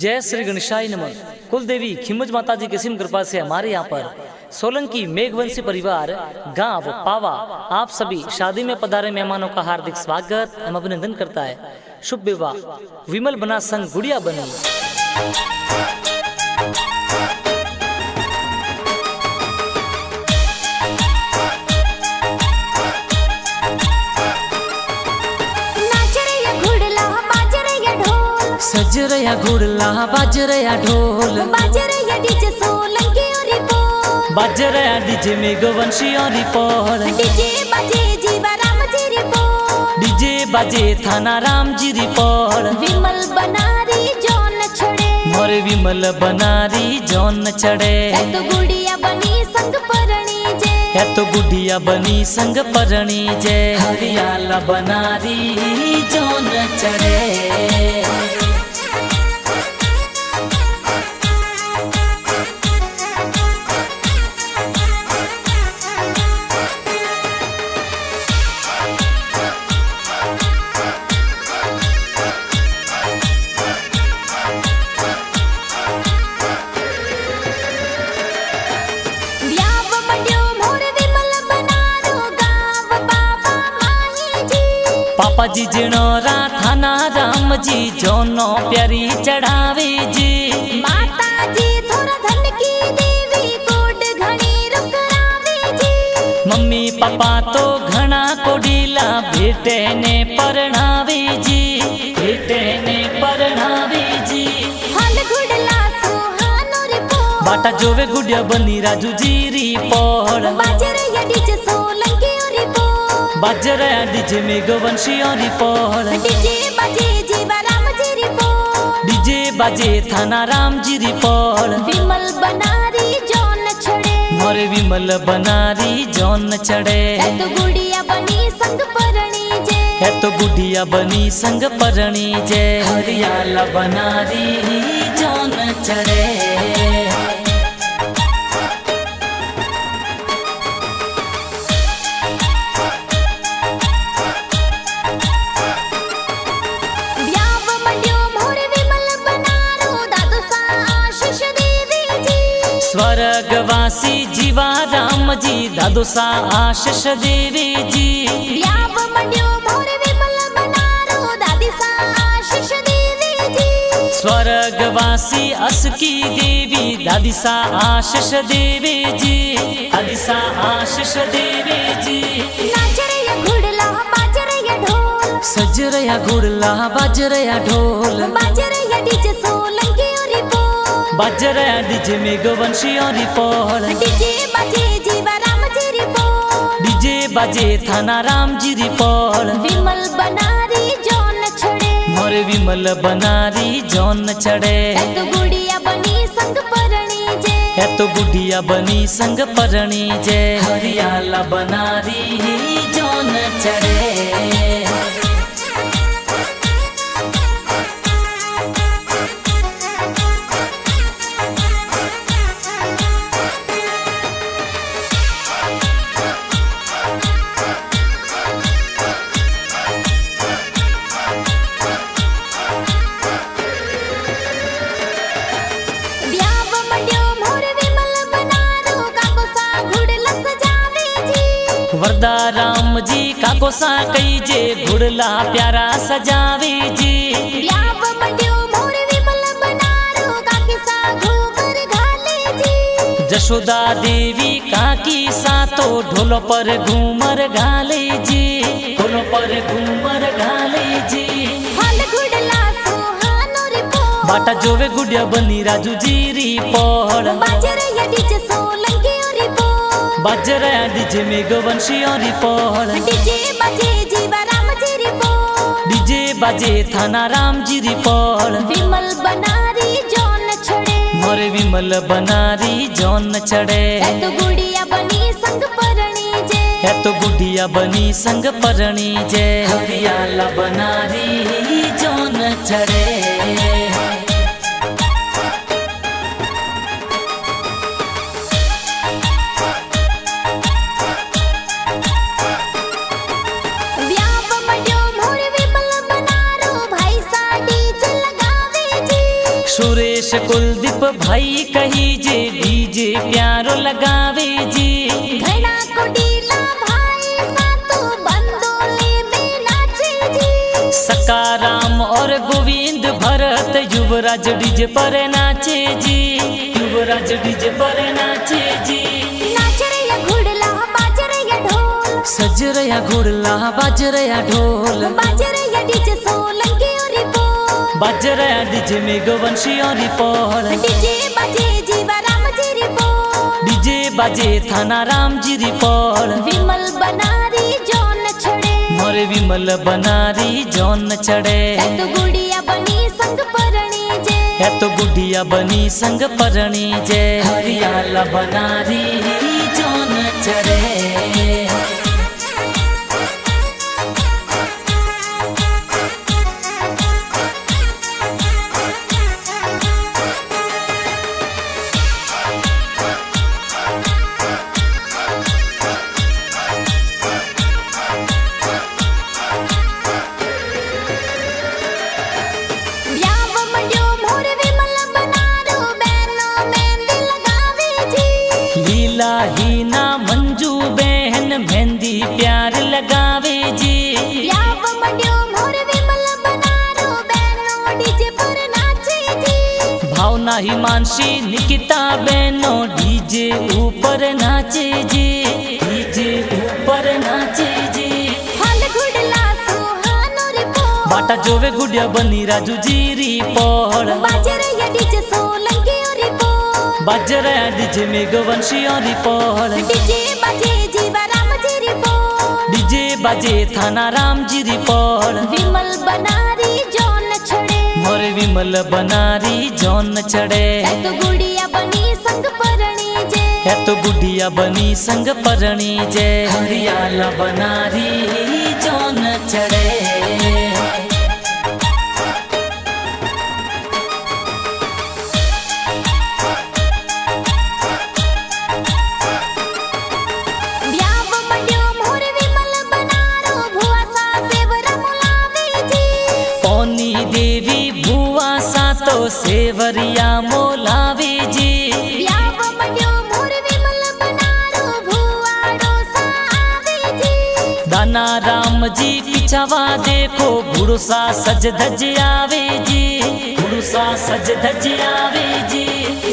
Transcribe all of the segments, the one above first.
जय श्री गणेशाय नमः। कुल देवी खिमज माता जी की सिम कृपा से हमारे यहाँ पर सोलंकी मेघवंशी परिवार गांव पावा आप सभी शादी में पधारे मेहमानों का हार्दिक स्वागत एवं अभिनंदन करता है। शुभ विवाह विमल बना संग गुड़िया बनी। सज रया घुड़ला बाज रया ढोल, बाज रया डीजे सोलंकी और रिपोल, बाज रया डीजे मेघवंशी और रिपोल, डीजे बाजे जीवा राम जी रिपोल, डीजे बाजे थाना राम जी रिपोल। विमल बनारी जौन छड़े, मोरे विमल बनारी जौन चढ़े, है तो गुड़िया बनी संग परणी जे, है तो गुड़िया बनी संग परणी जे। हरियाला बनारी जौन चढ़े, पापा जी जिणोरा थाना राम जी जोनो प्यारी चढ़ावे जी। माता जी थोड़ा धन की देवी कोड घणी रुकरावे जी। मम्मी पापा तो घना कोडीला बेटे ने परणावे जी, बेटे ने परणावे जी। हाल गुड़ला सुहानो रिपोल, बाटा जोवे गुड़िया बनी राजू जी रिपोल, बाजर या डीजे सोलंकी और रिपोल, बाज रया डीजे मेघवंशी और रिपोल, डीजे बाजे जीवा राम जी रिपोल, डीजे बाजे थाना राम जी रिपोल। विमल बनारी जौन छड़े, मोरे विमल बनारी जौन चढ़े, है तो गुड़िया बनी संग परणी जे, है तो गुड़िया बनी संग परणी जे। हरियाला बनारी जौन चढ़े, ब्याव मंड्यो मोरे विमल बनारो दादू सा आशीष देवी जी। स्वर्गवासी जीवा राम जी दादू सा आशीष देवी जी। ब्याव मंड्यो मोरे विमल बनारो दादी सा आशीष देवी जी। स्वर्गवासी असकी देवी दादी सा आशीष देवी जी, दादी सा आशीष देवी जी। नाच रया घुड़ला बाज रया ढोल, सज रया घुड़ला बाज रया ढोल, बाज रया डीजे सोलंकी और रिपोल, बाज रया डीजे मेघवंशी और रिपोल, डीजे बाजे जीवा राम जी रिपोल, डीजे बाजे थाना राम जी रिपोल। विमल बनारी जौन छड़े, मोरे विमल बनारी जौन चढ़े, है तो गुड़िया बनी संग परणी जे, है तो गुड़िया बनी संग परणी जे। हरियाला बनारी जौन चढ़े, ब्याव मंड्यो मोरे विमल बनारो काको सा घुड़ला सजावे जी। वरदा राम जी काको सा कई जे घुड़ला प्यारा सजावे जी। ब्याव मंड्यो मोरे विमल बनारो काकी सा घूमर घाले जी। जशोदा देवी काकी सा तो ढोलो पर घूमर घाले जी, ढोलो पर घूमर घाले जी। हाल घुड़ला सुहानो रिपोल, बाटा जोवे गुड़िया बनी राजू जी रिपोल, बाजर या डीजे सोलंकी और रिपोल, बाज रया डीजे मेघवंशी और रिपोल, डीजे बाजे जीवा राम जी रिपोल, डीजे बाजे थाना राम जी रिपोल। विमल बनारी जौन छड़े, मोरे विमल बनारी जौन चढ़े, है तो गुड़िया बनी संग परणी जे, है तो गुड़िया बनी संग परणी जे। हरियाला बनारी जौन चढ़े, ब्याव मंड्यो मोरे विमल बनारो भाई सा डीजे लगावे जी। सुरेश कुलदीप भाई कही जे डीजे प्यारो लगावे जी। घना कुटीला भाई सातु बंदोले में नाचे जी। सकाराम और गोविंद भरत युवराज डीजे पर नाचे जी। युवराज डीजे पर नाचे जी। नाच रे या घुड़ला बाज रे या ढोल। सज रया घुड़ला बाज रया ढोल। बाज रे या डीजे सोलंकी और रिपोल। बाज रया डीजे मेघवंशी और रिपोल। डीजे बाजे जीवा राम जी रिपोल। डीजे बाजे थाना राम जी रिपोल। विमल बनारी जौन छड़े। मोरे विमल बनारी जौन चढ़े। तो गुड़िया बनी संग परणी जे। है तो गुड़िया बनी संग परणी जे। हरियाला बनारी जौन चढ़े। ब्याव मंड्यो मोर विमल बनारो बैनो मेहंदी लगावे जी। लीला हीना मंजू बहन मेहंदी प्यार लगावे जी। ब्याव मंड्यो मोर विमल बनारो बैनो डीजे पर नाचे जी। भावना हिमांशी निकिता बहनो डीजे ऊपर नाचे जी। डीजे ऊपर नाचे जी। फल घुड़ला सुहानो रिपोल। बाटा जोवे गुड़िया बनी राजू जी रिपोल। बाजरे या डीजे सोलंकी और रिपोल। बाजरा डीजे मेघवंशी और रिपोल। डीजे बाजे जीवा राम जी रिपोल। डीजे बाजे थाना राम जी रिपोल। विमल बनारी जौन छड़े। मोरे विमल बनारी जौन चढ़े। तो गुड़िया बनी संग परणी जे। है तो गुड़िया बनी संग परणी जे। हरियाला बनारी जौन चढ़े। ब्याव मंड्यो मोर विमल बनारो भुआ सा सेवरा मुलावे जी। पौनी देवी भुआ सा तो सेवरिया मोलावे जी। ब्याव मंड्यो मोर विमल बनारो भुआ डोसा आवे जी। दाना राम जी पिछावा देखो भुड़सा सज धज आवे जी। भुड़सा सज धज आवे जी।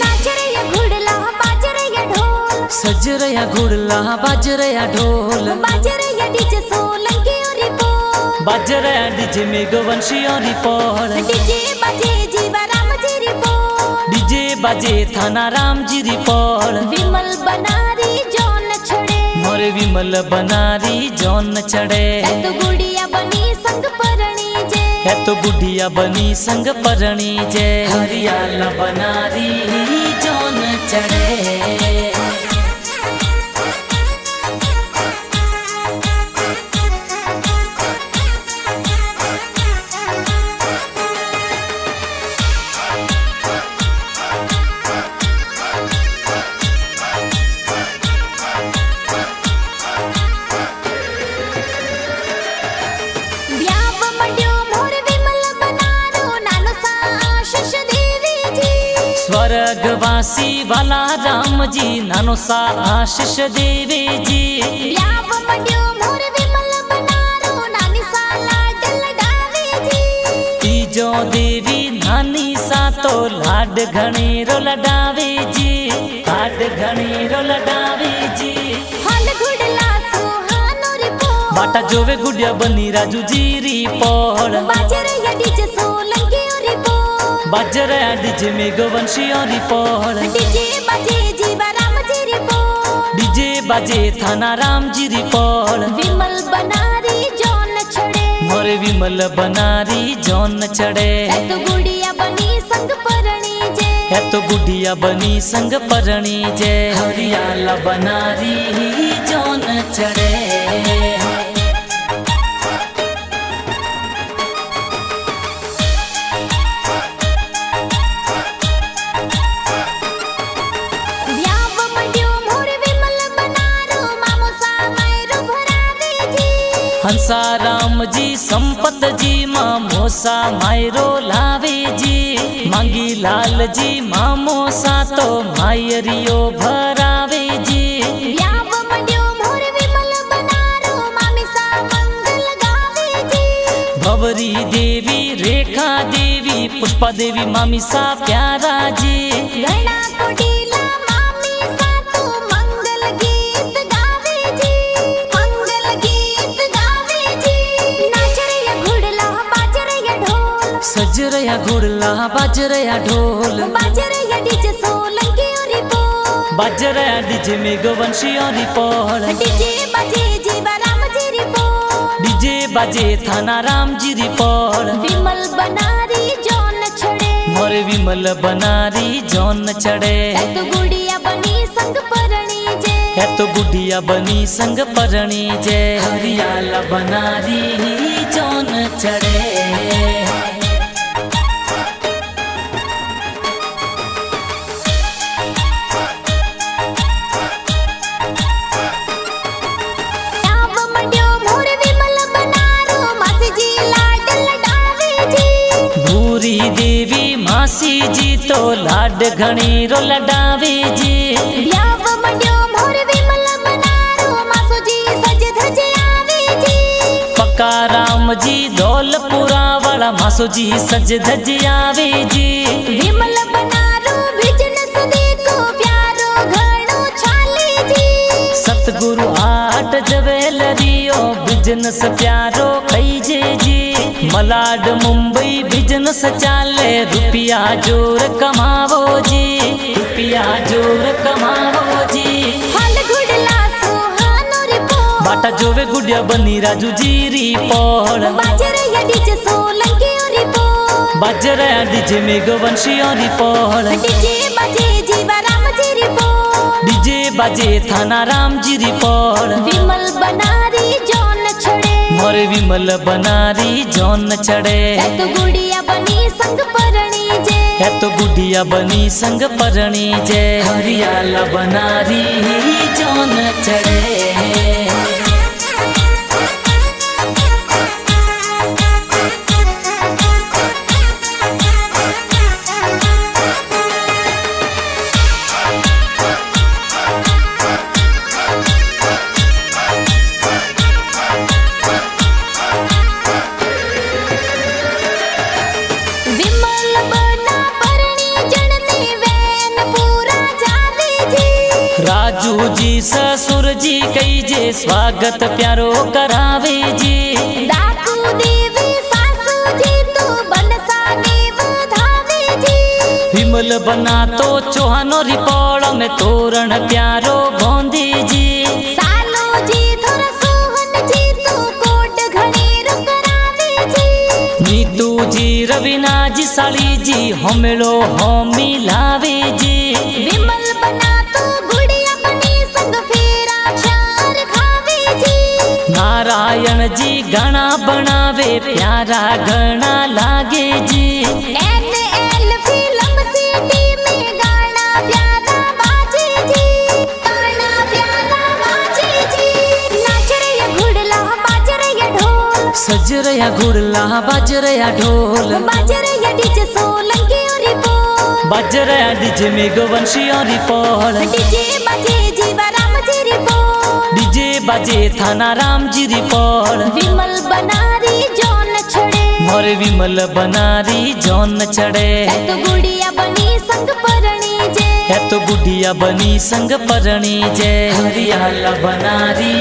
नाच रे या घुड़ला बाज रे या ढोल। सज रया घुड़ला बाज रया ढोल। बाज रे या डीजे सोलंकी और रिपोल। बाज रया डीजे मेघवंशी और रिपोल। डीजे बाजे जीवा राम जी रिपोल। डीजे बाजे थाना राम जी रिपोल। विमल बनारी जौन छड़े। मोरे विमल बनारी जौन चढ़े। तो गुड़िया बनी संग परणी जे। है तो गुड़िया बनी संग परणी जे। हरियाला बनारी जौन चढ़े। ब्याव मंड्यो मोर विमल बनारो नानो सा आशीष देवी जी। स्वर्गवासी वाला राम जी नानो सा आशीष देवे जी। ब्याव मंड्यो मोर विमल बनारो नानी सा लाड लडावे जी। तीजो देवी नानी सा तो लाड घणेरो लडावे जी। लाड घणेरो लडावे जी। फल घुड़ला सुहानो रिपोल। बाटा जोवे गुड़िया बनी राजू जी रिपोल। बाजरे या डीजे सोलंकी और रिपोल। बाजरा डीजे मेघवंशी और रिपोल। डीजे बाजे जीवा राम जी रिपोल। डीजे बाजे थाना राम जी रिपोल। विमल बनारी जौन छड़े। मोरे विमल बनारी जौन चढ़े। तो गुड़िया बनी संग परणी जे। है तो गुड़िया बनी संग परणी जे। हरियाला बनारी जौन चढ़े। ब्याव मंड्यो मोर विमल बनारो मामो सा मैरो भरावे जी। हंसाराम राम जी संपत जी माँ मोसा मायरो लावे जी मांगी लाल जी माँ मोसा तो मायरियो भरावे जी व्याव मंड्यो मोर विमल बनारो मामिसा मंगल गावे जी भवरी देवी रेखा देवी पुष्पा देवी मामिसा प्यारा जी घना कोटीला मामिसा तो मंगल गीत गावे जी मंगल गीत गावे जी नाच रया घुड़ला बाज रया ढोल सज रया घुड़ला बाज रया ढोल बाज रया डीजे सोलंकी और बोल बाज रया डीजे में गोवंशी और पौड़ डीजे बाजे जीवा राम जी री बोल डीजे बाजे थाना राम जी री पौड़ विमल बनारी जौन छड़े मोरे विमल बनारी जौन चढ़े है तो गुड़िया बनी संग परणी जे है तो गुडिया बनी संग परणी जे हरियाला बनारी जौन चढ़े व्याव मंड्यो मोर विमल बनारो मासी जी लाड लडावे जी भूरी देवी मासी जी तो लाड घणी रो लडावे जी व्याव मंड्यो मोर विमल बनारो मासो जी सज धज आवे जी पक्का राम जी दौलपुरा वाला मासो जी सज धज आवे जी विमल बनारो बिजनेस देखो प्यारो घणो छाले जी सतगुरु आठ जवेलरियो बिजनेस प्यारो कईजे जी मलाड मुंबई बिजनेस चाले रुपया जोर कमावो जी रुपया जोर कमावो जी हाल घुड़ला सुहानो रे बोल बाटा जोवे गुडिया बनी राजू जी री पौड़ बाजरे या डीजे सोलंकी और बोल बाजरा डीजे में गोवंशी और पौड़ डीजे बाजे जीवा राम जी री बोल डीजे बाजे थाना राम जी री पौड़ विमल बनारी जौन छड़े मोरे विमल बनारी जौन चढ़े है तो गुड़िया बनी संग परणी जे है तो गुडिया बनी संग परणी जे हरियाला बनारी जौन चढ़े विमल बना परणी जणने वैन पूरा जावे जी राजू जी ससुर जी कई जे स्वागत प्यारो करावे जी डाकू देवी सासू जी तो बनसा देव धावे जी विमल बना तो चौहानो री पौड़ में तोरण प्यारो गोंदी जी सालो जी थोड़ा सोहन जी तो कोट घणेर करावे जी नीतू जी रवीना जी साली जी होमिलो होमी लावे जी विमल बना तो गुड़िया बनी संग फेरा चार खावे जी नारायण जी गाना बनावे प्यारा गाना लागे जी NL फिल्म सिटी में गाना प्यारा बाजे जी गाना प्यारा बाजे जी नाच रया घुड़ला बाज रया ढोल सज रया घुड़ला बाज रया ढोल बाज रया डीजे सोलंकी और बोल बाज रया डीजे में गोवंशी और पौड़ डीजे बाजे जीवा राम जी री बोल डीजे बाजे थाना राम जी री पौड़ विमल बनारी जौन छड़े मोरे विमल बनारी जौन चढ़े है तो गुड़िया बनी संग परणी जे है तो गुडिया बनी संग परणी जे हरियाला बनारी